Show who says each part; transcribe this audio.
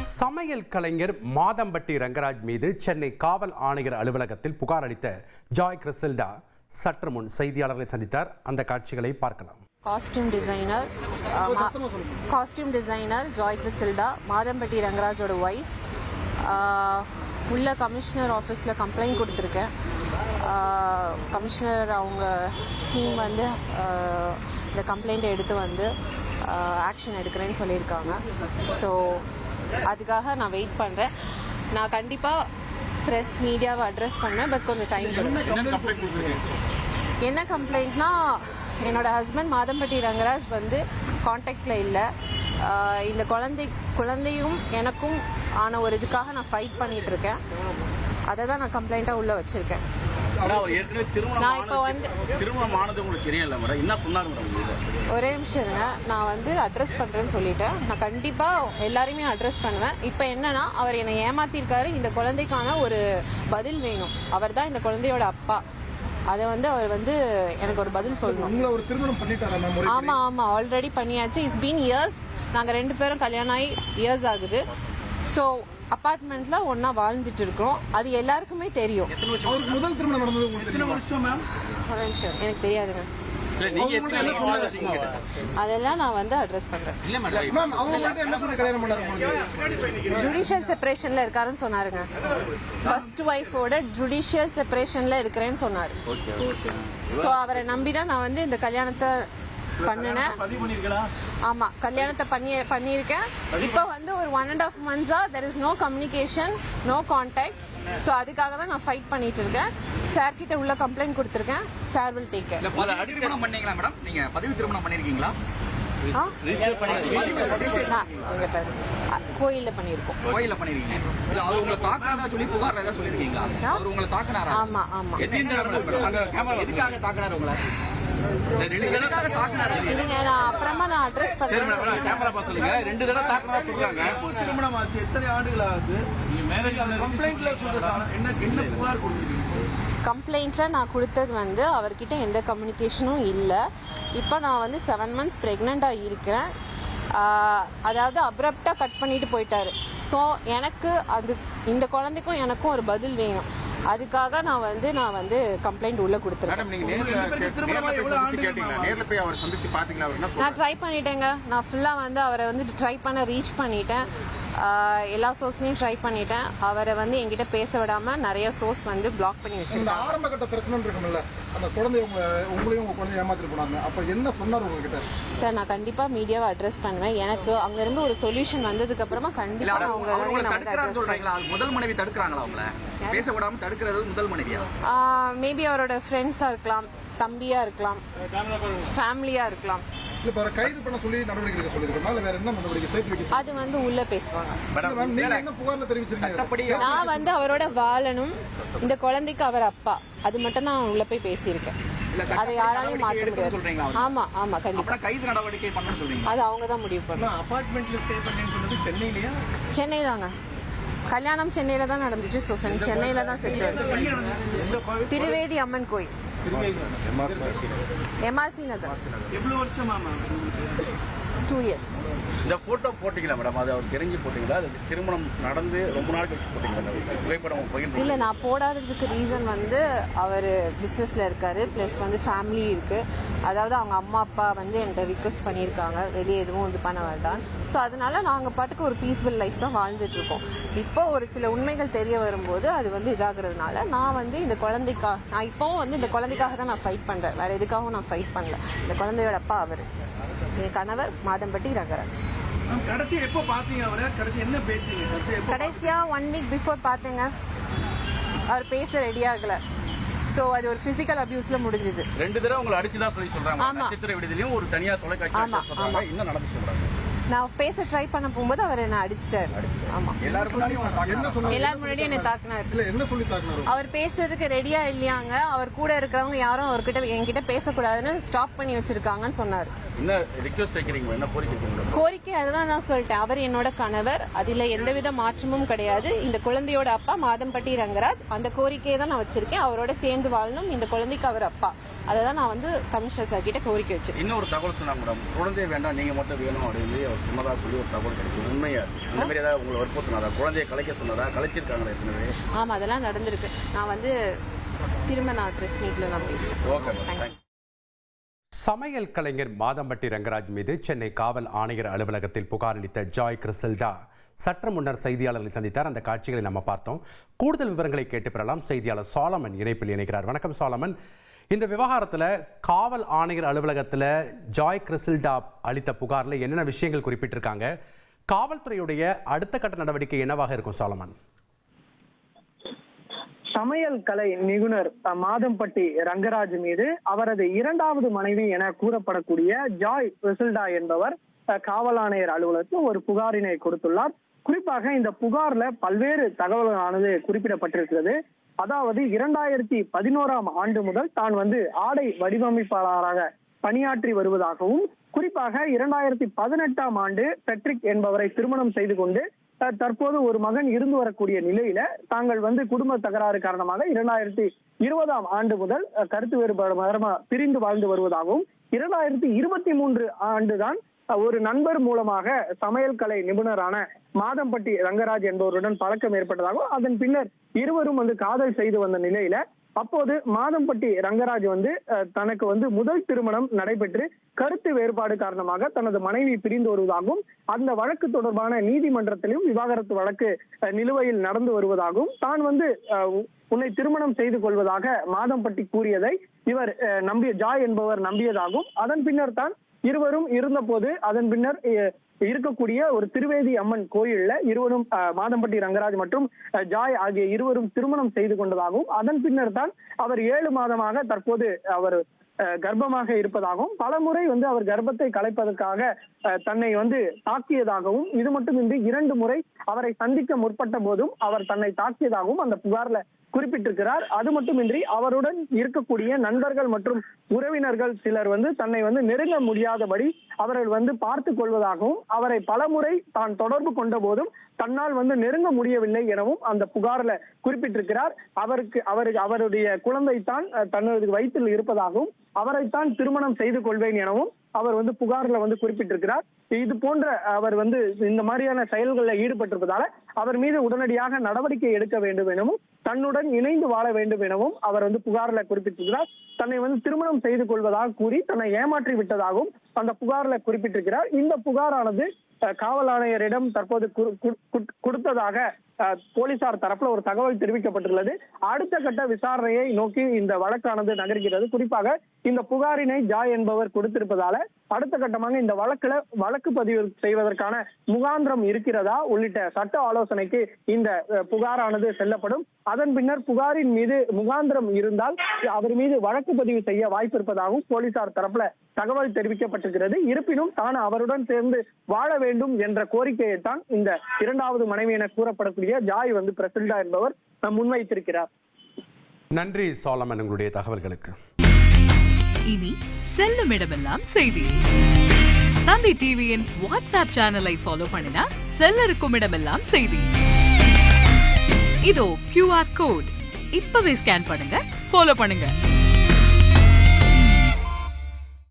Speaker 1: சமையல் கலைஞர் மாதம்பட்டி ரங்கராஜ் மீது சென்னை காவல் ஆணையர் அலுவலகத்தில் புகார் அளித்த ஜாய் கிறிசல்டா சற்று முன் செய்தியாளர்களை சந்தித்தார். அந்த காட்சிகளை பார்க்கலாம்.
Speaker 2: Costume designer Joy Crizildaa Madhampatty ரங்கராஜோட ஒய்ஃப். உள்ள கமிஷனர் ஆஃபீஸில் கம்ப்ளைண்ட் கொடுத்துருக்கேன். கமிஷனர் அவங்க டீம் வந்து இந்த கம்ப்ளைண்ட்டை எடுத்து வந்து ஆக்ஷன் எடுக்கிறேன்னு சொல்லியிருக்காங்க. ஸோ அதுக்காக நான் வெயிட் பண்ணுறேன். நான் கண்டிப்பாக ப்ரெஸ் மீடியாவை அட்ரஸ் பண்ணேன். பட் கொஞ்சம் டைம் என்ன கம்ப்ளைண்ட்னா, என்னோட ஹஸ்பண்ட் மாதம்பட்டி ரங்கராஜ் வந்து காண்டாக்டில் இல்லை. இந்த குழந்தையும் எனக்கும் ஆன ஒரு இதுக்காக நான் ஃபைட் பண்ணிட்டு இருக்கேன். அதை தான் நான் கம்ப்ளைண்ட்டாக உள்ள வச்சிருக்கேன். ஒரே நிமிஷம் இருங்க, நான் வந்து அட்ரஸ் பண்றேன்னு சொல்லிட்டேன். நான் கண்டிப்பா எல்லாரையுமே அட்ரஸ் பண்ணுவேன். இப்போ என்னன்னா, அவர் என்னை ஏமாத்திருக்காரு. இந்த குழந்தைக்கான ஒரு பதில் வேணும். அவர் தான் இந்த குழந்தையோட அப்பா. அதை வந்து அவர் வந்து எனக்கு ஒரு பதில் சொல்லணும். ஆமா ஆமா, ஆல்ரெடி பண்ணியாச்சு. It's been years. நாங்க 2 பேரும் கல்யாணம் ஆகி இயர்ஸ் ஆகுது. ஸோ அபார்ட்மெண்ட்ல ஒன்னா வாழ்ந்துட்டு இருக்கோம். அது எல்லாருக்குமே தெரியும்.
Speaker 3: முதல் திருமணம் நடந்தது
Speaker 2: எனக்கு தெரியாதுங்க. அதெல்லாம் நான் வந்து அட்ரஸ் பண்றேன். ஜுடிஷியல் செப்பரேஷன்ல இருக்காருன்னு சொன்னாருங்க. ஃபர்ஸ்ட் ஒய்ஃபோட ஜுடிஷியல் செப்பரேஷன்ல இருக்கிறேன்னு சொன்னாரு. சோ அவரை நம்பிதான் நான் வந்து இந்த கல்யாணத்தை பண்ணினேன். ஆமா, கல்யாணத்தை பண்ணியிருக்கேன். இப்போ வந்து ஒரு 1.5 months there is no communication, no contact. So அதுக்காக தான் நான் ஃபைட் பண்ணிட்டு இருக்கேன். சார் கிட்ட உள்ள கம்ப்ளைண்ட் கொடுத்திருக்கேன். Sir will take care.
Speaker 3: திருமணம் பண்ணீங்களா மேடம்? நீங்க பதிவு திருமணம் பண்ணிருக்கீங்களா?
Speaker 2: கோயில்ல பண்ணிருக்கோம்.
Speaker 3: கோயில்ல பண்ணிருக்கீங்க. அவர் உங்களை தாக்குறதா சொல்லி புகார் ஏதாவது சொல்லிருக்கீங்களா? அவர் உங்களை தாக்குனாரா?
Speaker 2: ஆமா ஆமா.
Speaker 3: எதுக்காக தாக்குனாரு உங்களை?
Speaker 2: அப்புறமா நான் அட்ரஸ் பண்றேன்.
Speaker 3: சொல்லுங்க. 2 தடவை தாக்குறதா சொல்றாங்க. திருமணம் ஆச்சு, எத்தனை ஆண்டுகள் ஆகுது? கம்ப்ளைண்ட்ல என்ன புகார் கொடுத்தீங்க?
Speaker 2: கம்ப்ளைண்ட்ல நான் கொடுத்தது வந்து அவர்கிட்ட எந்த கம்யூனிகேஷனும் இல்லை. இப்போ நான் வந்து 7 months பிரெக்னெண்டா இருக்கிறேன். அதாவது அப்ரப்டா கட் பண்ணிட்டு போயிட்டாரு. ஸோ எனக்கு அது இந்த குழந்தைக்கும் எனக்கும் ஒரு பதில் வேணும். அதுக்காக நான் வந்து கம்ப்ளைண்ட் உள்ள கொடுத்துருக்கேன். நான் ட்ரை பண்ணிட்டேங்க. நான் ஃபுல்லா வந்து அவரை வந்து ட்ரை பண்ண ரீச் பண்ணிட்டேன். எல்லா சோர்ஸ்லயும் ட்ரை பண்ணிட்டேன். அவரை வந்து என்கிட்ட பேச விடாம நிறைய சோர்ஸ் வந்து பிளாக் பண்ணி வச்சிருக்காங்க.
Speaker 3: ஆரம்ப கட்ட பிரச்சனை இருக்கும்ல, அந்த குழந்தை உங்களையும் உங்க குழந்தைய ஏமாத்திட்டு போனாங்க. அப்ப என்ன சொன்னாரு உங்ககிட்ட?
Speaker 2: சார், நான் கண்டிப்பா மீடியாவை அட்ரஸ் பண்ணுவேன். எனக்கு அங்க இருந்து ஒரு சொல்யூஷன் வந்ததுக்கு அப்புறமா கண்டிப்பா
Speaker 3: முதல் மனைவி தடுக்கிறாங்களா உங்களை பேச விடாம தடுக்கிறது? முதல் மனைவியா?
Speaker 2: மேபி அவரோட ஃப்ரெண்ட்ஸா இருக்கலாம், தம்பியா இருக்கலாம், ஃபேமிலியா இருக்கலாம்.
Speaker 3: கைது பண்ண சொல்லி நடவடிக்கை சொல்லிருக்கோம். வேற என்ன நடவடிக்கை சேர்த்து வைக்க?
Speaker 2: அது வந்து உள்ள பேசுவாங்க.
Speaker 3: என்ன புகார்ல தெரிவிச்சிருக்கீங்க?
Speaker 2: நான் வந்து அவரோட வாழணும், இந்த குழந்தைக்கு அவர் அப்பா, அது மட்டும் தான் உள்ள போய் பேசியிருக்கேன். அதை யாராலையும் மாற்ற முடியாது. ஆமா ஆமா, கண்டிப்பா
Speaker 3: கைது நடவடிக்கை பண்ணணும்னு சொல்றீங்க.
Speaker 2: அது அவங்க தான் முடிவு பண்ணணும்.
Speaker 3: அபார்ட்மெண்ட்ல ஸ்டே பண்ணேன்னு சொன்னது சென்னையிலயா?
Speaker 2: சென்னை தாங்க. கல்யாணம் சென்னையில தான் நடந்துச்சு. ஸோ சென்னையில தான் செஞ்சோம். திருவேதி அம்மன் கோயில், எம்ஆர்சி நகர்.
Speaker 3: எவ்வளவு வருஷமா?
Speaker 2: 2 years.
Speaker 4: இந்த போட்டோ போட்டீங்களா மேடம்? அது அவர் தெரிஞ்சு போட்டீங்களா? அது திருமணம் நடந்து ரொம்ப நாள் கழிச்சு போட்டீங்களா புகைப்படம்?
Speaker 2: இல்ல, நான் போடாததுக்கு ரீசன் வந்து அவர் பிசினஸ்ல இருக்காரு, பிளஸ் வந்து ஃபேமிலி இருக்கு. அதாவது அவங்க அம்மா அப்பா வந்து என்கிட்ட ரிக்வெஸ்ட் பண்ணியிருக்காங்க, வெளியே எதுவும் இது பண்ண வேண்டாம். ஸோ அதனால நாங்கள் பாட்டுக்கு ஒரு பீஸ்ஃபுல் லைஃப் தான் வாழ்ந்துட்டு இருக்கோம். இப்போ ஒரு சில உண்மைகள் தெரிய வரும்போது அது வந்து இதாகிறதுனால நான் வந்து இந்த நான் இப்போவும் வந்து இந்த குழந்தைக்காக தான் நான் ஃபைட் பண்றேன். வேற எதுக்காகவும் நான் ஃபைட் பண்ணல. இந்த குழந்தையோட அப்பா அவர், என் கணவர் மாதம்பட்டி ரங்கராஜ்.
Speaker 3: கடைசியா எப்போ பாத்தீங்க அவரை? கடைசி என்ன பேசுறீங்க?
Speaker 2: கடைசியா 1 week பிஃபோர் பாத்தேங்க. அவர் பேச ரெடி ஆகல. சோ அது ஒரு பிசிக்கல் அபியூஸ்ல முடிஞ்சது.
Speaker 4: 2 தடவை உங்களை அடிச்சுதான் சொல்லி சொல்றாங்க. நட்சத்திர விடுதலையும் ஒரு தனியார் தொலைக்காட்சி சொல்றாங்க. என்ன நடந்து சொல்றாங்க?
Speaker 2: நான் பேச ட்ரை பண்ண போகும்போது அவர் என்ன அடிச்சிட்டாரு. ஆமா, எல்லாரும் முன்னாடி என்ன தாக்குனாரு.
Speaker 3: என்ன சொல்லி தாக்குனாரு?
Speaker 2: அவர் பேசுறதுக்கு ரெடியா இல்லையாங்க. அவர் கூட இருக்கிறவங்க யாரும் அவர்கிட்ட என்கிட்ட பேசக்கூடாதுன்னு ஸ்டாப் பண்ணி வச்சிருக்காங்கன்னு சொன்னாரு.
Speaker 4: என்ன ரிக்வெஸ்ட் வைக்கிறீங்க? என்ன
Speaker 2: கோரிக்கை? அதுதான் நான் சொல்லிட்டேன். அவர் என்னோட கணவர், அதுல எந்தவித மாற்றமும் கிடையாது. இந்த குழந்தையோட அப்பா மாதம்பட்டி ரங்கராஜ். அந்த கோரிக்கையை தான் நான் வச்சிருக்கேன். அவரோட சேர்ந்து வாழணும், இந்த குழந்தைக்கு அவர் அப்பா. அதை தான் நான் வந்து கமிஷனர் சார் கிட்ட கோரிக்கை வச்சிருக்கேன்.
Speaker 4: இன்னொரு தகவல் சொன்னாங்க மேடம், குழந்தை வேண்டாம், நீங்க மட்டும் வேணும் அப்படின்னு சொன்னதா சொல்லி ஒரு தகவல் கிடைச்சு. உண்மையா அந்த மாதிரி ஏதாவது உங்களை வற்புறுத்தினதா? குழந்தையை கலைக்க சொன்னதா? கலைச்சிருக்காங்களா ஏற்கனவே?
Speaker 2: ஆமாம், அதெல்லாம் நடந்திருக்கு. நான் வந்து திரும்ப நான் ப்ரெஸ் மீட்டில் நான் பேசுகிறேன்.
Speaker 4: Okay madam, thank you.
Speaker 1: சமையல் கலைஞர் மாதம்பட்டி ரங்கராஜ் மீது சென்னை காவல் ஆணையர் அலுவலகத்தில் புகார் அளித்த ஜாய் கிறிசல்டா சற்று முன்னர் செய்தியாளர்களை சந்தித்தார். அந்த காட்சிகளை நம்ம பார்த்தோம். கூடுதல் விவரங்களை கேட்டு பெறலாம். செய்தியாளர் சாலமன் இணைப்பில் இணைக்கிறார். வணக்கம் சாலமன். இந்த விவகாரத்தில் காவல் ஆணையர் அலுவலகத்தில் ஜாய் கிறிசல்டா அளித்த புகாரில் என்னென்ன விஷயங்கள் குறிப்பிட்டிருக்காங்க? காவல்துறையுடைய அடுத்த கட்ட நடவடிக்கை என்னவாக இருக்கும் சாலமன்?
Speaker 5: சமையல் கலை நிபுணர் மாதம்பட்டி ரங்கராஜ் மீது அவரது இரண்டாவது மனைவி என கூறப்படக்கூடிய ஜாய் கிறிசல்டா என்பவர் காவல் ஆணையர் அலுவலகத்தில் ஒரு புகாரினை கொடுத்துள்ளார். குறிப்பாக இந்த புகார்ல பல்வேறு தகவல்களானது குறிப்பிடப்பட்டிருக்கிறது. அதாவது 2011ஆம் ஆண்டு முதல் தான் வந்து ஆடை வடிவமைப்பாளராக பணியாற்றி வருவதாகவும், குறிப்பாக 2018ஆம் ஆண்டு பெட்ரிக் என்பவரை திருமணம் செய்து கொண்டு தற்போது ஒரு மகன் இருந்து வரக்கூடிய நிலையில தாங்கள் வந்து குடும்ப தகராறு காரணமாக 2020ஆம் ஆண்டு முதல் கருத்து வேறுபாடு பிரிந்து வாழ்ந்து வருவதாகவும், 2023 ஆண்டுதான் ஒரு நண்பர் மூலமாக சமையல் கலை நிபுணரான மாதம்பட்டி ரங்கராஜ் என்பவருடன் பழக்கம் ஏற்பட்டதாகவும், அதன் பின்னர் இருவரும் வந்து காதல் செய்து வந்த நிலையில அப்போது மாதம்பட்டி ரங்கராஜ் வந்து தனக்கு வந்து முதல் திருமணம் நடைபெற்று கருத்து வேறுபாடு காரணமாக தனது மனைவி பிரிந்து வருவதாகவும், அந்த வழக்கு தொடர்பான நீதிமன்றத்திலும் விவாகரத்து வழக்கு நிலுவையில் நடந்து வருவதாகவும், தான் வந்து உன்னை திருமணம் செய்து கொள்வதாக மாதம்பட்டி கூறியதை இவர் ஜாய் என்பவர் நம்பியதாகவும், அதன் பின்னர் தான் இருவரும் இருந்தபோது அதன் பின்னர் இருக்கக்கூடிய ஒரு திருவேதி அம்மன் கோயில்ல இருவரும் மாதம்பட்டி ரங்கராஜ் மற்றும் ஜாய் ஆகிய இருவரும் திருமணம் செய்து கொண்டதாகவும், அதன் பின்னர் தான் அவர் 7 மாதமாக தற்போது அவர் கர்ப்பமாக இருப்பதாகவும், பலமுறை வந்து அவர் கர்ப்பத்தை கலைப்பதற்காக தன்னை வந்து தாக்கியதாகவும், இது மட்டுமின்றி 2 முறை அவரை சந்திக்க முற்பட்ட போதும் அவர் தன்னை தாக்கியதாகவும் அந்த புகார்ல குறிப்பிட்டிருக்கிறார். அது மட்டுமின்றி அவருடன் இருக்கக்கூடிய நண்பர்கள் மற்றும் உறவினர்கள் சிலர் வந்து தன்னை வந்து நெருங்க முடியாதபடி அவர்கள் வந்து பார்த்து கொள்வதாகவும், அவரை பலமுறை தான் தொடர்பு கொண்ட போதும் தன்னால் வந்து நெருங்க முடியவில்லை எனவும் அந்த புகார்ல குறிப்பிட்டிருக்கிறார். அவருடைய குழந்தை தான் தனது வயிற்றில் இருப்பதாகவும், அவரைத்தான் திருமணம் செய்து கொள்வேன் எனவும் அவர் வந்து புகார்ல வந்து குறிப்பிட்டிருக்கிறார். இது போன்ற அவர் வந்து இந்த மாதிரியான செயல்களில் ஈடுபட்டிருப்பதால அவர் மீது உடனடியாக நடவடிக்கை எடுக்க வேண்டும் எனவும், தன்னுடன் இணைந்து வாழ வேண்டும் எனவும் அவர் வந்து புகார்ல குறிப்பிட்டிருக்கிறார். தன்னை வந்து திருமணம் செய்து கொள்வதாக கூறி தன்னை ஏமாற்றி விட்டதாகவும் அந்த புகார்ல குறிப்பிட்டிருக்கிறார். இந்த புகாரானது காவல் ஆணையரிடம் தற்போது கொடுத்ததாக போலீசார் தரப்புல ஒரு தகவல் தெரிவிக்கப்பட்டுள்ளது. அடுத்த கட்ட விசாரணையை நோக்கி இந்த வழக்கானது நகர்கிறது. குறிப்பாக இந்த புகாரினை ஜாய் என்பவர் கொடுத்திருப்பதால அடுத்த கட்டமாக இந்த வழக்கு பதிவு செய்வதற்கான முகாந்திரம் இருக்கிறதா உள்ளிட்ட சட்ட ஆலோசனைக்கு இந்த புகாரானது செல்லப்படும். அதன் பின்னர் புகாரின் மீது முகாந்திரம் இருந்தால் அவர் மீது வழக்கு பதிவு செய்ய வாய்ப்பு இருப்பதாகவும் போலீசார் தரப்புல தகவல் தெரிவிக்கப்பட்டிருக்கிறது. இருப்பினும் தான் அவருடன் சேர்ந்து வாழ வேண்டும் என்ற கோரிக்கையை தான் இந்த இரண்டாவது மனைவி என கூறப்படக்கூடிய ஜாய் வந்து பிரசில்டா என்பவர் முன்வைத்திருக்கிறார்.
Speaker 1: நன்றி சாலமன் உங்களுடைய தகவல்களுக்கு.
Speaker 6: இனி செல்லும் இடமெல்லாம் செய்தி. தந்தை டிவியின் வாட்ஸ்அப் சேனலை ஃபாலோ பண்ணினா செல்ல இருக்கும் இடமெல்லாம் செய்தி. இதோ QR கோட் இப்பவே ஸ்கேன் பண்ணுங்க, ஃபாலோ பண்ணுங்க.